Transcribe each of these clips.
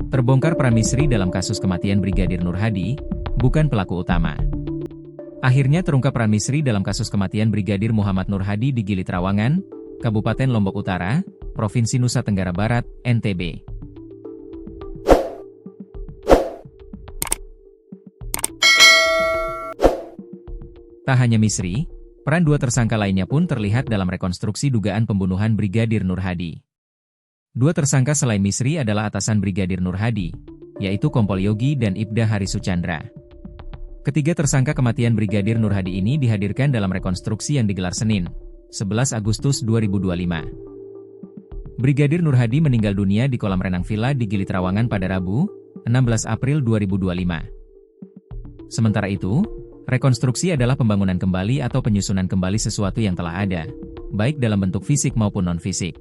Terbongkar peran Misri dalam kasus kematian Brigadir Nur Hadi, bukan pelaku utama. Akhirnya terungkap peran Misri dalam kasus kematian Brigadir Muhammad Nur Hadi di Gili Trawangan, Kabupaten Lombok Utara, Provinsi Nusa Tenggara Barat, NTB. Tak hanya Misri, peran dua tersangka lainnya pun terlihat dalam rekonstruksi dugaan pembunuhan Brigadir Nur Hadi. Dua tersangka selain Misri adalah atasan Brigadir Nur Hadi, yaitu Kompol Yogi dan Ibda Hari Suchandra. Ketiga tersangka kematian Brigadir Nur Hadi ini dihadirkan dalam rekonstruksi yang digelar Senin, 11 Agustus 2025. Brigadir Nur Hadi meninggal dunia di kolam renang villa di Gili Trawangan pada Rabu, 16 April 2025. Sementara itu, rekonstruksi adalah pembangunan kembali atau penyusunan kembali sesuatu yang telah ada, baik dalam bentuk fisik maupun non-fisik.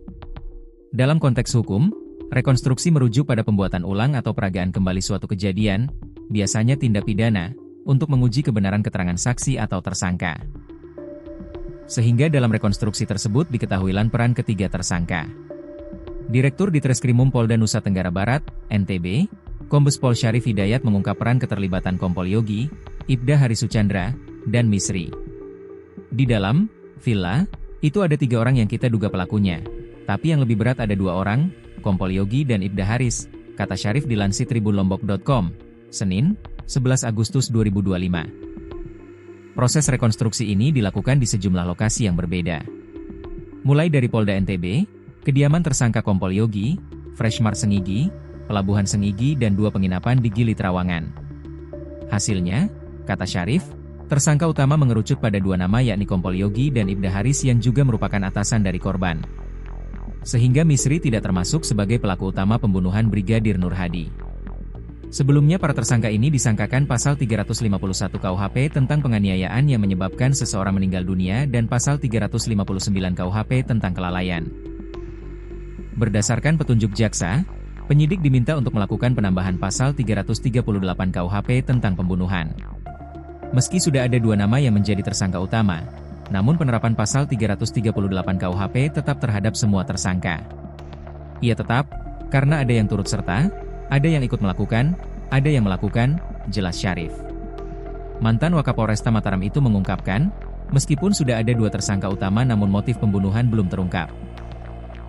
Dalam konteks hukum, rekonstruksi merujuk pada pembuatan ulang atau peragaan kembali suatu kejadian, biasanya tindak pidana, untuk menguji kebenaran keterangan saksi atau tersangka. Sehingga dalam rekonstruksi tersebut diketahuilan peran ketiga tersangka. Direktur Ditreskrimum Polda Nusa Tenggara Barat, NTB, Kombes Pol Syarif Hidayat mengungkap peran keterlibatan Kompol Yogi, Ibda Hari Suchandra, dan Misri. Di dalam villa, itu ada 3 orang yang kita duga pelakunya. Tapi yang lebih berat ada 2 orang, Kompol Yogi dan Ibda Haris, kata Syarif dilansir tribunlombok.com, Senin, 11 Agustus 2025. Proses rekonstruksi ini dilakukan di sejumlah lokasi yang berbeda. Mulai dari Polda NTB, kediaman tersangka Kompol Yogi, Freshmart Sengigi, Pelabuhan Sengigi dan 2 penginapan di Gili Trawangan. Hasilnya, kata Syarif, tersangka utama mengerucut pada 2 nama yakni Kompol Yogi dan Ibda Haris yang juga merupakan atasan dari korban. Sehingga Misri tidak termasuk sebagai pelaku utama pembunuhan Brigadir Nur Hadi. Sebelumnya para tersangka ini disangkakan pasal 351 KUHP tentang penganiayaan yang menyebabkan seseorang meninggal dunia dan pasal 359 KUHP tentang kelalaian. Berdasarkan petunjuk jaksa, penyidik diminta untuk melakukan penambahan pasal 338 KUHP tentang pembunuhan. Meski sudah ada 2 nama yang menjadi tersangka utama, namun penerapan pasal 338 KUHP tetap terhadap semua tersangka. Ia tetap, karena ada yang turut serta, ada yang ikut melakukan, ada yang melakukan, jelas Syarif. Mantan Wakapolresta Mataram itu mengungkapkan, meskipun sudah ada 2 tersangka utama namun motif pembunuhan belum terungkap.